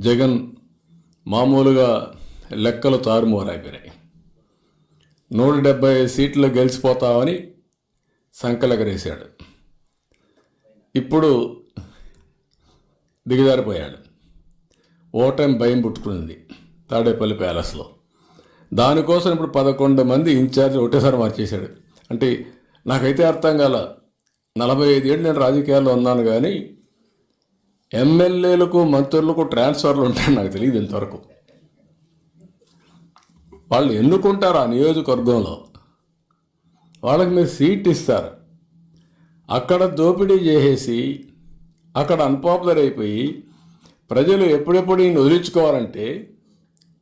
జగన్ మామూలుగా లెక్కలు తారుమారైపోయినాయి. 170 సీట్లు గెలిచిపోతామని సంకలకరేశాడు. ఇప్పుడు దిగజారిపోయాడు. ఓటమి భయం పుట్టుకుంది తాడేపల్లి ప్యాలెస్లో. దానికోసం ఇప్పుడు 11 మంది ఇన్ఛార్జ్ ఒకటేసారి మార్చేశాడు. అంటే నాకైతే అర్థం కాల. 45 ఏళ్ళు నేను రాజకీయాల్లో ఉన్నాను, కానీ ఎమ్మెల్యేలకు మంత్రులకు ట్రాన్స్ఫర్లు ఉంటాయని నాకు తెలియదు ఇంతవరకు. వాళ్ళు ఎన్నుకుంటారు ఆ నియోజకవర్గంలో, వాళ్ళకి మీరు సీట్ ఇస్తారు. అక్కడ దోపిడీ చేసేసి అక్కడ అన్పాపులర్ అయిపోయి ప్రజలు ఎప్పుడెప్పుడు ఈయన వదిలించుకోవాలంటే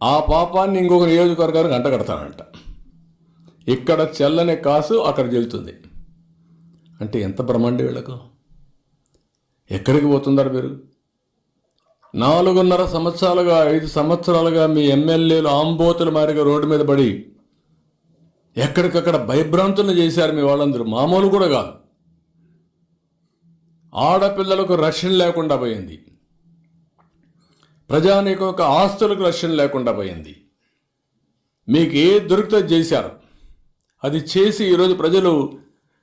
ఆ పాపాన్ని ఇంకొక నియోజకవర్గానికి అంటగడతాడంట. ఇక్కడ చెల్లని కాసు అక్కడ చెల్లుతుంది. అంటే ఎంత బ్రహ్మాండి వీళ్ళకు. ఎక్కడికి పోతున్నారు మీరు? 4.5 సంవత్సరాలుగా 5 సంవత్సరాలుగా మీ ఎమ్మెల్యేలు ఆంబోతుల మారిగా రోడ్డు మీద పడి ఎక్కడికక్కడ భయభ్రాంతులను చేశారు మీ వాళ్ళందరూ. మామూలు కూడా కాదు. ఆడపిల్లలకు రక్షణ లేకుండా పోయింది. ప్రజానీకం యొక్క ఆస్తులకు రక్షణ లేకుండా పోయింది. మీకు ఏ దొరికితే చేశారు. అది చేసి ఈరోజు ప్రజలు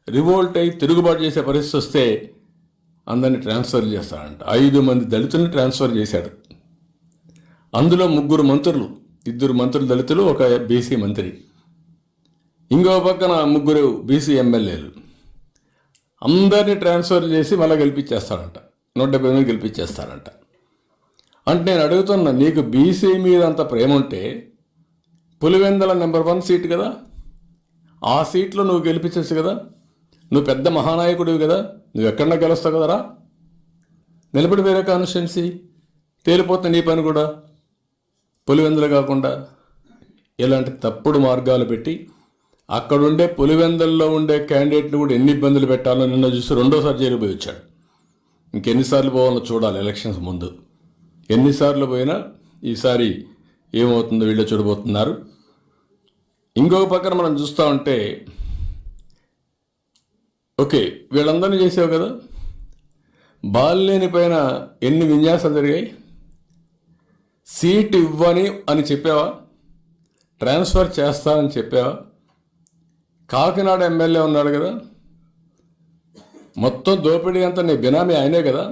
రివోల్ట్ అయి తిరుగుబాటు చేసే పరిస్థితి వస్తే అందరినీ ట్రాన్స్ఫర్ చేస్తాడంట. 5 మంది దళితుల్ని ట్రాన్స్ఫర్ చేశాడు. అందులో 3 మంత్రులు, 2 మంత్రులు దళితులు, ఒక బీసీ మంత్రి, ఇంకో పక్కన 3 బీసీ ఎమ్మెల్యేలు. అందరినీ ట్రాన్స్ఫర్ చేసి మళ్ళీ గెలిపించేస్తాడంట. 170 మంది గెలిపించేస్తాడంట. అంటే నేను అడుగుతున్నా, నీకు బీసీ మీద అంత ప్రేమ ఉంటే పులివెందల నెంబర్ 1 సీట్ కదా, ఆ సీట్లో నువ్వు గెలిపించచ్చు కదా. నువ్వు పెద్ద మహానాయకుడివి కదా, నువ్వు ఎక్కడన్నా గెలుస్తావు కదరా. నిలబడి వేరే కాన్స్టిట్యున్సీ తేలిపోతుంది నీ పని కూడా. పులివెందులు కాకుండా ఇలాంటి తప్పుడు మార్గాలు పెట్టి అక్కడుండే పులివెందుల్లో ఉండే క్యాండిడేట్ని కూడా ఎన్ని ఇబ్బందులు పెట్టాలో నిన్న చూసి 2వ జైలు పోయి వచ్చాడు. ఇంకెన్నిసార్లు పోవాలో చూడాలి. ఎలక్షన్స్ ముందు ఎన్నిసార్లు పోయినా ఈసారి ఏమవుతుందో వీళ్ళు చూడబోతున్నారు. ఇంకొక పక్కన మనం చూస్తూ ఉంటే, ఓకే వీళ్ళందరినీ చేసావు కదా, బాలినేని పైన ఎన్ని విన్యాసాలు జరిగాయి. సీట్ ఇవ్వని అని చెప్పావా? ట్రాన్స్ఫర్ చేస్తానని చెప్పావా? కాకినాడ ఎమ్మెల్యే ఉన్నాడు కదా, మొత్తం దోపిడీ అంతా నీ బినామీ ఆయనే కదా,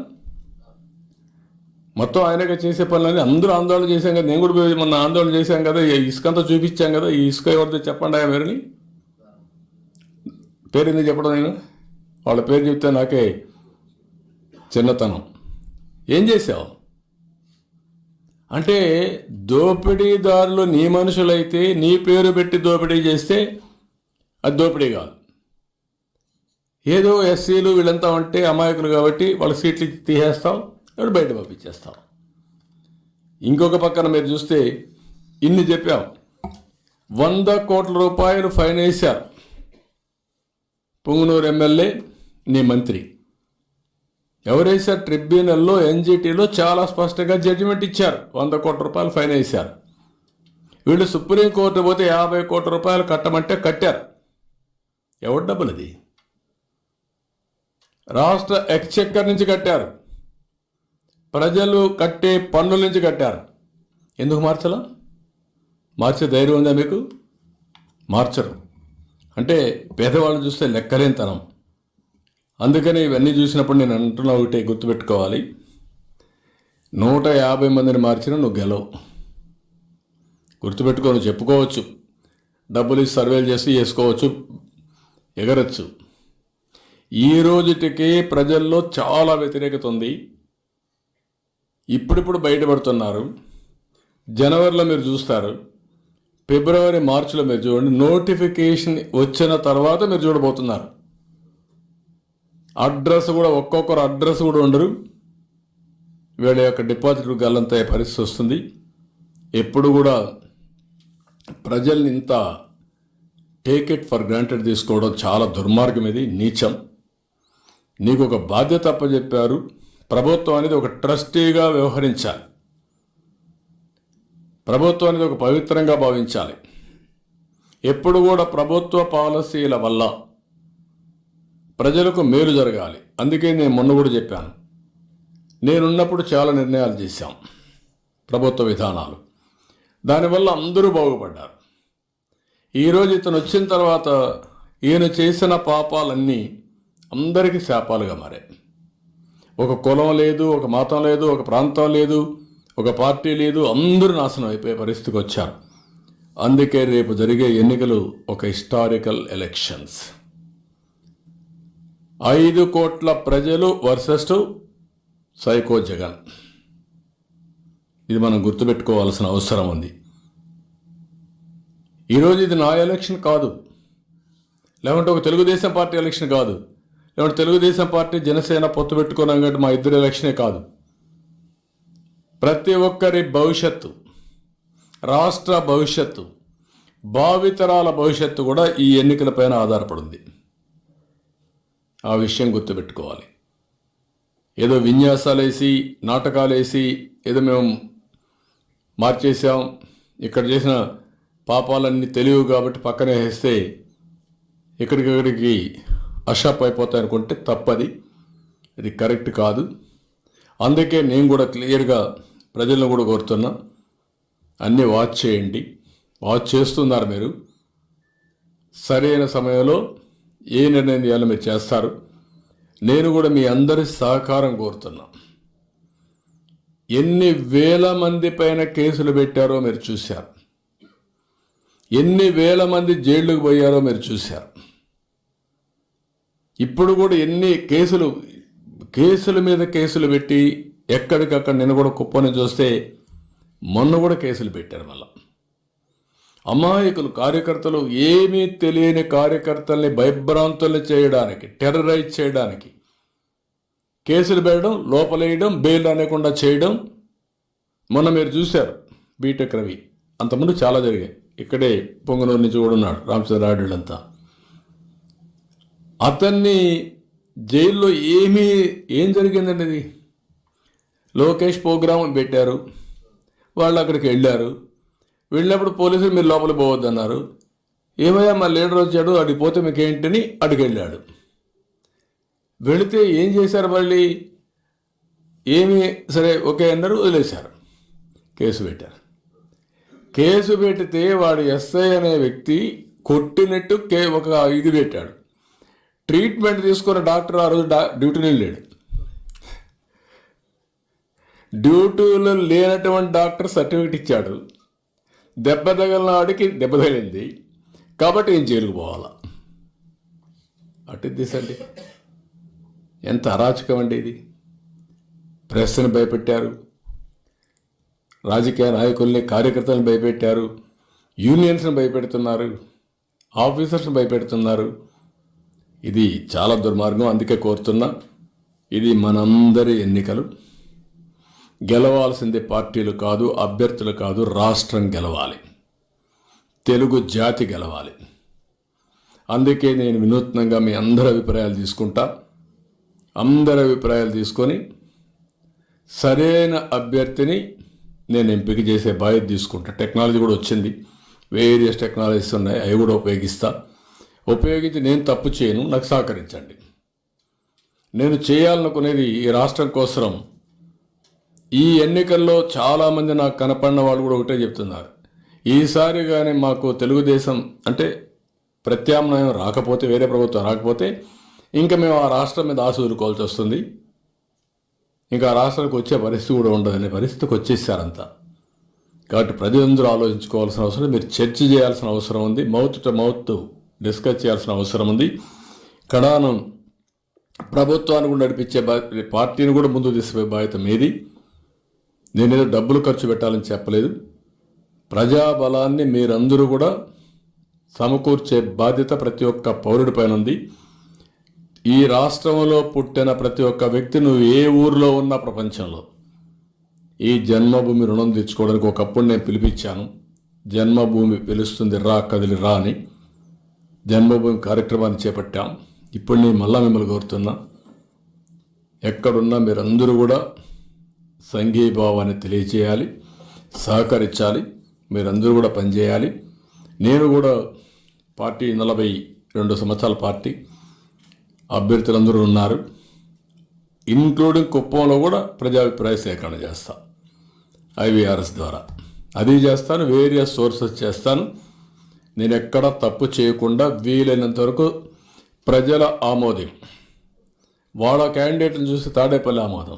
మొత్తం ఆయనగా చేసే పనులని అందరూ ఆందోళన చేశాం కదా. నేను కూడా మొన్న ఆందోళన చేశాం కదా, ఇసుకంతా చూపించాం కదా. ఈ ఇసుక ఎవరితో చెప్పండి ఆ పేరుని. పేరు ఎందుకు చెప్పడం? నేను వాళ్ళ పేరు చెప్తే నాకే చిన్నతనం. ఏం చేసావు అంటే, దోపిడీదారులు నీ మనుషులైతే నీ పేరు పెట్టి దోపిడీ చేస్తే అది దోపిడీ కాదు. ఏదో ఎస్సీలు వీళ్ళంతా ఉంటే అమాయకులు కాబట్టి వాళ్ళ సీట్లు తీసేస్తావు, ఇప్పుడు బయట పంపించేస్తాం. ఇంకొక పక్కన మీరు చూస్తే ఇన్ని చెప్పాం. 100 కోట్ల రూపాయలు ఫైన్ వేశారు పుంగనూరు ఎమ్మెల్యే, నీ మంత్రి. ఎవరు వేశారు? ట్రిబ్యునల్లో ఎన్జిటీలో చాలా స్పష్టంగా జడ్జిమెంట్ ఇచ్చారు. 100 కోట్ల రూపాయలు ఫైన్ వేశారు. వీళ్ళు సుప్రీంకోర్టు పోతే 50 కోట్ల రూపాయలు కట్టమంటే కట్టారు. ఎవరి డబ్బులు అది? రాష్ట్ర ఎక్స్చెక్కర్ నుంచి కట్టారు. ప్రజలు కట్టే పన్నుల నుంచి కట్టారు. ఎందుకు మార్చలా? మార్చే ధైర్యం ఉందా మీకు? మార్చరు. అంటే పేదవాళ్ళు చూస్తే లెక్కలేనితనం. అందుకని ఇవన్నీ చూసినప్పుడు నేను అంటున్నా ఒకటే గుర్తుపెట్టుకోవాలి, 150 మందిని మార్చినా నువ్వు గెలవు. గుర్తుపెట్టుకో. నువ్వు చెప్పుకోవచ్చు, డబ్బులు ఇచ్చి సర్వేలు చేసి చేసుకోవచ్చు, ఎగరచ్చు. ఈ రోజుటికి ప్రజల్లో చాలా వ్యతిరేకత ఉంది. ఇప్పుడిప్పుడు బయటపడుతున్నారు. జనవరిలో మీరు చూస్తారు, ఫిబ్రవరి మార్చిలో మీరు చూడండి. నోటిఫికేషన్ వచ్చిన తర్వాత మీరు చూడబోతున్నారు. అడ్రస్ కూడా, ఒక్కొక్కరు అడ్రస్ కూడా ఉండరు. వీళ్ళ యొక్క డిపాజిట్ గల్లంత పరిస్థితి వస్తుంది. ఎప్పుడు కూడా ప్రజల్ని ఇంత టేక్ ఇట్ ఫర్ గ్రాంటెడ్ తీసుకోవడం చాలా దుర్మార్గం. ఇది నీచం. నీకు ఒక బాధ్యత అప్పచెప్పారు. ప్రభుత్వం అనేది ఒక ట్రస్టీగా వ్యవహరించాలి. ప్రభుత్వం అనేది ఒక పవిత్రంగా భావించాలి. ఎప్పుడు కూడా ప్రభుత్వ పాలసీల వల్ల ప్రజలకు మేలు జరగాలి. అందుకే నేను మొన్న కూడా చెప్పాను, నేనున్నప్పుడు చాలా నిర్ణయాలు చేశాం. ప్రభుత్వ విధానాలు. దానివల్ల అందరూ బాగుపడ్డారు. ఈరోజు ఇతను వచ్చిన తర్వాత ఈయన చేసిన పాపాలన్నీ అందరికీ శాపాలుగా మారాయి. ఒక కులం లేదు, ఒక మతం లేదు, ఒక ప్రాంతం లేదు, ఒక పార్టీ లేదు, అందరూ నాశనం అయిపోయే పరిస్థితికి వచ్చారు. అందుకే రేపు జరిగే ఎన్నికలు ఒక హిస్టారికల్ ఎలక్షన్స్. 5 కోట్ల ప్రజలు వర్సెస్ సైకో జగన్. ఇది మనం గుర్తుపెట్టుకోవాల్సిన అవసరం ఉంది. ఈరోజు ఇది నా ఎలక్షన్ కాదు, లేకుంటే ఒక తెలుగుదేశం పార్టీ ఎలక్షన్ కాదు, లేకుంటే తెలుగుదేశం పార్టీ జనసేన పొత్తు పెట్టుకున్నాం కాబట్టి మా ఇద్దరు ఎలక్షనే కాదు. ప్రతి ఒక్కరి భవిష్యత్తు, రాష్ట్ర భవిష్యత్తు, భావితరాల భవిష్యత్తు కూడా ఈ ఎన్నికలపైన ఆధారపడింది. ఆ విషయం గుర్తుపెట్టుకోవాలి. ఏదో విన్యాసాలేసి నాటకాలేసి ఏదో మేము మార్చేసాం, ఇక్కడ చేసిన పాపాలన్నీ తెలియవు కాబట్టి పక్కనే వేస్తే ఇక్కడికి అషాప్ అయిపోతాయి అనుకుంటే తప్పది. ఇది కరెక్ట్ కాదు. అందుకే నేను కూడా క్లియర్గా ప్రజలను కూడా కోరుతున్నా, అన్నీ వాచ్ చేయండి. వాచ్ చేస్తున్నారు మీరు. సరైన సమయంలో ఏ నిర్ణయం చేయాలో మీరు చేస్తారు. నేను కూడా మీ అందరి సహకారం కోరుతున్నా. ఎన్ని వేల మంది పైన కేసులు పెట్టారో మీరు చూశారు, ఎన్ని వేల మంది జైళ్ళకు పోయారో మీరు చూశారు. ఇప్పుడు కూడా ఎన్ని కేసుల మీద కేసులు పెట్టి ఎక్కడికక్కడ నిన్న కూడా కుప్పని చూస్తే మొన్న కూడా కేసులు పెట్టారు. మళ్ళా అమాయకులు కార్యకర్తలు, ఏమీ తెలియని కార్యకర్తల్ని భయభ్రాంతుల్ని చేయడానికి, టెర్రరైజ్ చేయడానికి కేసులు పెట్టడం, లోపలేయడం, బెయిల్ అనేకుండా చేయడం. మొన్న మీరు చూశారు బీటెక్ రవి, అంతకుముందు చాలా జరిగాయి. ఇక్కడే పొంగనూరు నుంచి కూడా ఉన్నాడు రామచంద్రారెడ్డిలంతా. అతన్ని జైల్లో ఏం జరిగిందండి? ఇది లోకేష్ ప్రోగ్రాం పెట్టారు, వాళ్ళు అక్కడికి వెళ్ళినప్పుడు పోలీసులు మీరు లోపలికి పోవద్దన్నారు. ఏమయ్యా మా లీడర్ వచ్చాడు, అడిగి పోతే మీకేంటని అడిగెళ్ళాడు. వెళితే ఏం చేశారు? మళ్ళీ ఏమి సరే ఓకే అన్నారు, వదిలేశారు. కేసు పెట్టారు. కేసు పెడితే వాడు ఎస్ఐ అనే వ్యక్తి కొట్టినట్టు ఒక ఇది పెట్టాడు. ట్రీట్మెంట్ తీసుకున్న డాక్టర్ ఆ రోజు డ్యూటీలో లేడు. డ్యూటీలో లేనటువంటి డాక్టర్ సర్టిఫికెట్ ఇచ్చాడు. దెబ్బ తగిలిన వాడికి దెబ్బ తగిలింది కాబట్టి ఏం జైలుకు పోవాలా? అటు దిశండి. ఎంత అరాచకం అండి ఇది. ప్రెస్ని భయపెట్టారు, రాజకీయ నాయకుల్ని కార్యకర్తలను భయపెట్టారు, యూనియన్స్ని భయపెడుతున్నారు, ఆఫీసర్స్ని భయపెడుతున్నారు. ఇది చాలా దుర్మార్గం. అందుకే కోరుతున్నా, ఇది మనందరి ఎన్నికలు. గెలవాల్సింది పార్టీలు కాదు, అభ్యర్థులు కాదు, రాష్ట్రం గెలవాలి, తెలుగు జాతి గెలవాలి. అందుకే నేను వినూత్నంగా మీ అందరి అభిప్రాయాలు తీసుకుంటా. అందరి అభిప్రాయాలు తీసుకొని సరైన అభ్యర్థిని నేను ఎంపిక చేసే బాధ్యత తీసుకుంటా. టెక్నాలజీ కూడా వచ్చింది, వేరియస్ టెక్నాలజీస్ ఉన్నాయి, అవి కూడా ఉపయోగించి నేను తప్పు చేయను, నాకు సహకరించండి. నేను చేయాలనుకునేది ఈ రాష్ట్రం కోసం. ఈ ఎన్నికల్లో చాలామంది నాకు కనపడిన వాళ్ళు కూడా ఒకటే చెప్తున్నారు, ఈసారి కానీ మాకు తెలుగుదేశం అంటే ప్రత్యామ్నాయం రాకపోతే, వేరే ప్రభుత్వం రాకపోతే ఇంకా మేము ఆ రాష్ట్రం మీద ఆశ వదులుకోవాల్సి వస్తుంది, ఇంకా ఆ రాష్ట్రానికి వచ్చే పరిస్థితి కూడా ఉండదనే పరిస్థితికి వచ్చేసారంతా. కాబట్టి ప్రజలందరూ ఆలోచించుకోవాల్సిన అవసరం, మీరు చర్చ చేయాల్సిన అవసరం ఉంది, మౌత్ టు మౌత్ డిస్కస్ చేయాల్సిన అవసరం ఉంది. కడానం ప్రభుత్వాన్ని కూడా నడిపించే పార్టీని కూడా ముందుకు తీసుకుపోయే బాధ్యత మీది. నేనేదో డబ్బులు ఖర్చు పెట్టాలని చెప్పలేదు. ప్రజాబలాన్ని మీరందరూ కూడా సమకూర్చే బాధ్యత ప్రతి ఒక్క పౌరుడి పైన ఉంది. ఈ రాష్ట్రంలో పుట్టిన ప్రతి ఒక్క వ్యక్తి, నువ్వు ఏ ఊరిలో ఉన్నా ప్రపంచంలో, ఈ జన్మభూమి రుణం తెచ్చుకోవడానికి ఒకప్పుడు నేను పిలిపించాను. జన్మభూమి పిలుస్తుంది రా కదిలి రా అని జన్మభూమి కార్యక్రమాన్ని చేపట్టాం. ఇప్పుడు నేను మళ్ళా మిమ్మల్ని కోరుతున్నా, ఎక్కడున్నా మీరందరూ కూడా సంఘీభావాన్ని తెలియచేయాలి, సహకరించాలి, మీరందరూ కూడా పనిచేయాలి. నేను కూడా పార్టీ 42 సంవత్సరాల పార్టీ, అభ్యర్థులందరూ ఉన్నారు, ఇంక్లూడింగ్ కుప్పంలో కూడా ప్రజాభిప్రాయ సేకరణ చేస్తా. ఐవీఆర్ఎస్ ద్వారా. అది చేస్తాను, వేరియస్ సోర్సెస్ చేస్తాను. నేను ఎక్కడ తప్పు చేయకుండా వీలైనంత వరకు ప్రజల ఆమోదం, వాళ్ళ క్యాండిడేట్ని చూసి తాడేపల్లి ఆమోదం,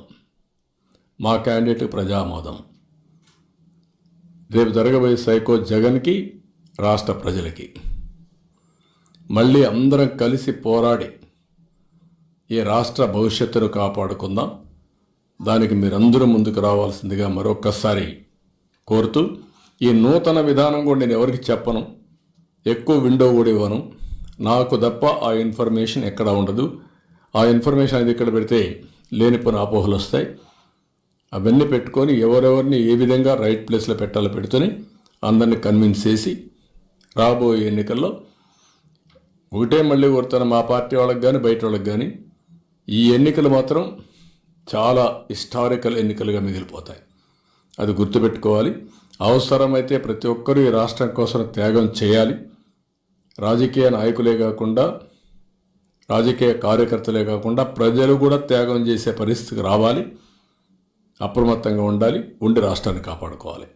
మా క్యాండిడేట్ ప్రజా ఆమోదం. రేపు జరగబోయే సైకో జగన్కి, రాష్ట్ర ప్రజలకి మళ్ళీ అందరం కలిసి పోరాడి ఈ రాష్ట్ర భవిష్యత్తును కాపాడుకుందాం. దానికి మీరందరూ ముందుకు రావాల్సిందిగా మరొక్కసారి కోరుతూ, ఈ నూతన విధానం కూడా నేను ఎవరికి చెప్పను, ఎక్కువ విండో కూడా ఇవ్వను. నాకు తప్ప ఆ ఇన్ఫర్మేషన్ ఎక్కడ ఉండదు. ఆ ఇన్ఫర్మేషన్ అనేది ఇక్కడ పెడితే లేనిపోయిన అపోహలు వస్తాయి. అవన్నీ పెట్టుకొని ఎవరెవరిని ఏ విధంగా రైట్ ప్లేస్లో పెట్టాలో పెడుతూనే అందరినీ కన్విన్స్ చేసి రాబోయే ఎన్నికల్లో ఒకటే మళ్ళీ కోరుతాను, మా పార్టీ వాళ్ళకి కానీ బయట వాళ్ళకి కానీ, ఈ ఎన్నికలు మాత్రం చాలా హిస్టారికల్ ఎన్నికలుగా మిగిలిపోతాయి. అది గుర్తుపెట్టుకోవాలి. అవసరమైతే ప్రతి ఒక్కరూ ఈ రాష్ట్రం కోసం త్యాగం చేయాలి. రాజకీయ నాయకులే కాకుండా, రాజకీయ కార్యకర్తలే కాకుండా ప్రజలు కూడా త్యాగం చేసే పరిస్థితికి రావాలి. అప్రమత్తంగా ఉండాలి, ఉండి రాష్ట్రాన్ని కాపాడుకోవాలి.